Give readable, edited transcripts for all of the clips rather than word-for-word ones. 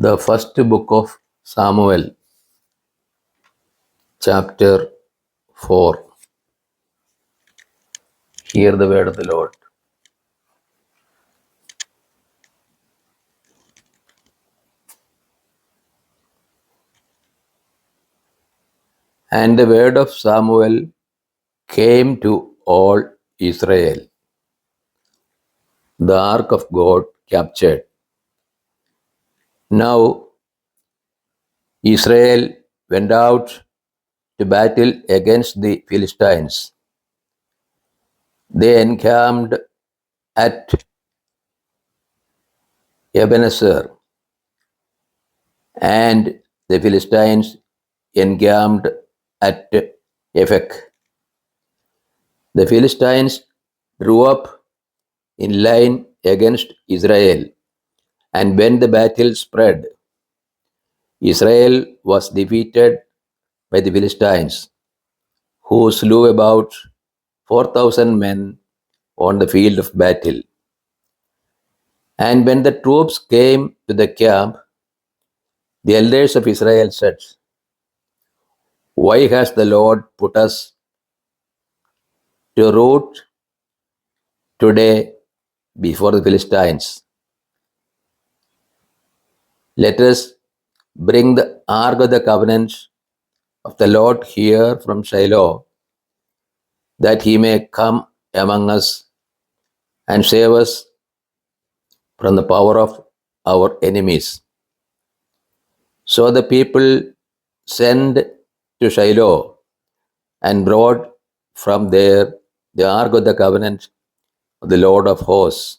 The first book of Samuel, chapter 4. Hear the word of the Lord. And the word of Samuel came to all Israel. The ark of God captured. Now Israel went out to battle against the Philistines. They encamped at Ebenezer, and the Philistines encamped at Ephek. The Philistines drew up in line against Israel, and when the battle spread, Israel was defeated by the Philistines, who slew about 4,000 men on the field of battle. And when the troops came to the camp, the elders of Israel said, "Why has the Lord put us to rout today before the Philistines? Let us bring the ark of the covenant of the Lord here from Shiloh, that he may come among us and save us from the power of our enemies." So the people sent to Shiloh and brought from there the ark of the covenant of the Lord of hosts,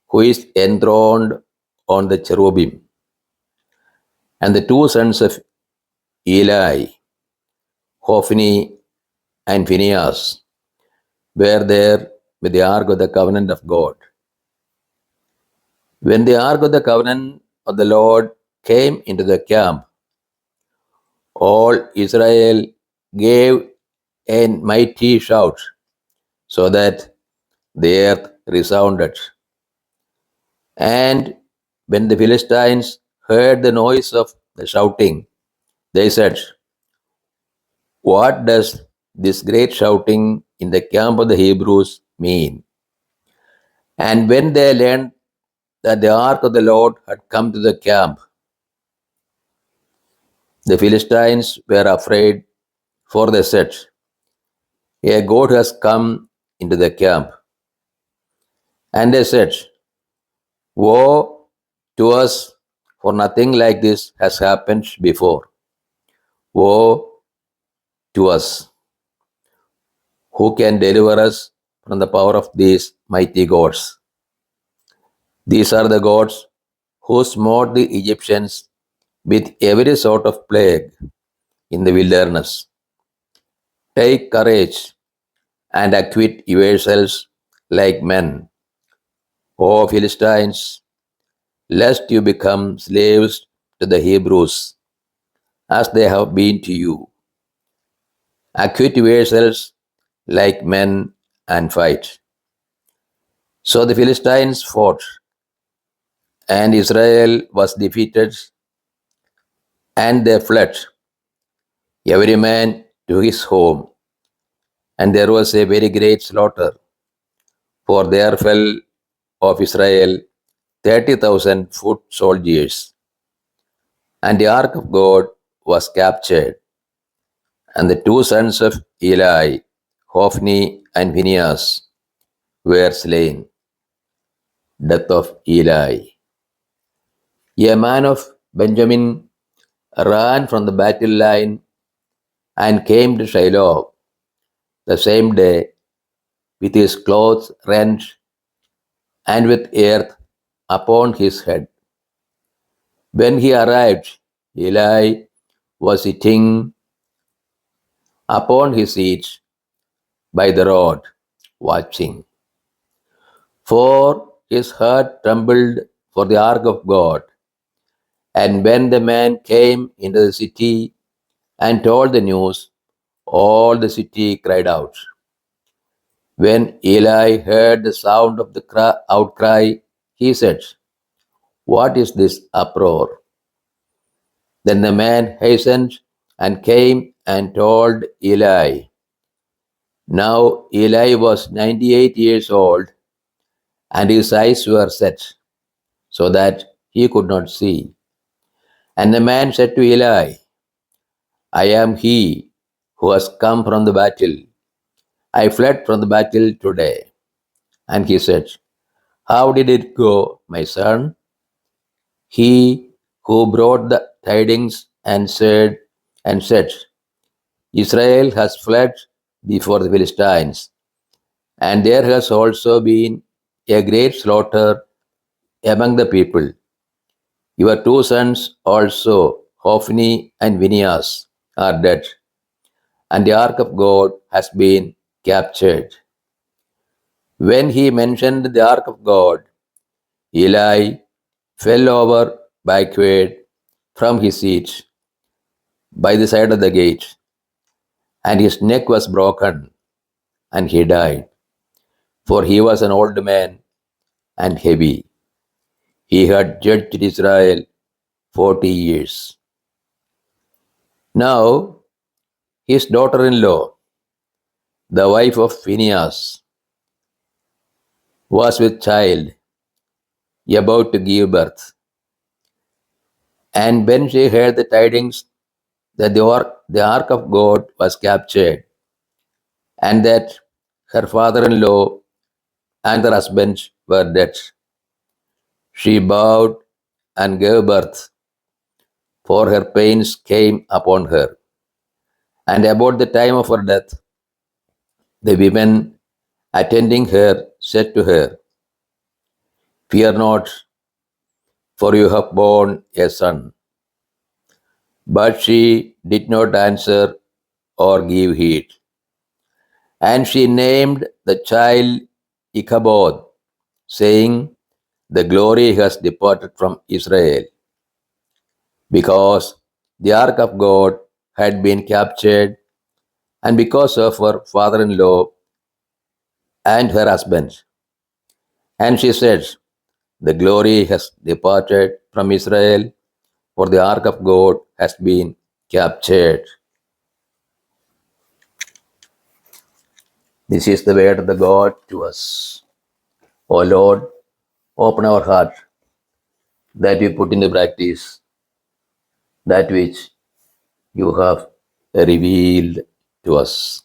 who is enthroned on the cherubim. And the two sons of Eli, Hophni and Phinehas, were there with the ark of the covenant of God. When the ark of the covenant of the Lord came into the camp, all Israel gave a mighty shout, so that the earth resounded. And when the Philistines heard the noise of the shouting, they said, "What does this great shouting in the camp of the Hebrews mean?" And when they learned that the ark of the Lord had come to the camp, the Philistines were afraid, for they said, "A God has come into the camp." And they said, "Woe to us, for nothing like this has happened before. Woe to us! Who can deliver us from the power of these mighty gods? These are the gods who smote the Egyptians with every sort of plague in the wilderness. Take courage and acquit yourselves like men, O Philistines, lest you become slaves to the Hebrews, as they have been to you. Acquit yourselves like men and fight." So the Philistines fought, and Israel was defeated, and they fled, every man to his home. And there was a very great slaughter, for there fell of Israel 30,000 foot soldiers. And the ark of God was captured, and the two sons of Eli, Hophni and Phinehas, were slain. Death of Eli. A man of Benjamin ran from the battle line and came to Shiloh the same day with his clothes rent and with earth upon his head. When he arrived, Eli was sitting upon his seat by the road, watching. For his heart trembled for the ark of God. And when the man came into the city and told the news, all the city cried out. When Eli heard the sound of the outcry, he said, What is this uproar? Then the man hastened and came and told Eli. Now Eli was 98 years old, and his eyes were set, so that he could not see. And the man said to Eli, I am he who has come from the battle. I fled from the battle today. And he said, How did it go, my son? He who brought the tidings and said, Israel has fled before the Philistines, and there has also been a great slaughter among the people. Your two sons also, Hophni and Phinehas, are dead, and the ark of God has been captured. When he mentioned the ark of God, Eli fell over backward from his seat by the side of the gate, and his neck was broken, and he died, for he was an old man and heavy. He had judged Israel 40 years. Now his daughter in law, the wife of Phinehas, was with child, about to give birth. And when she heard the tidings that the ark of God was captured, and that her father in law and her husband were dead, she bowed and gave birth, for her pains came upon her. And about the time of her death, the women attending her said to her, Fear not, for you have borne a son. But she did not answer or give heed. And she named the child Ichabod, saying, The glory has departed from Israel, because the ark of God had been captured, and because of her father in law and her husband. And she said, The glory has departed from Israel, for the ark of God has been captured. This is the word of the God to us. O Lord, open our heart that we put into practice that which you have revealed to us.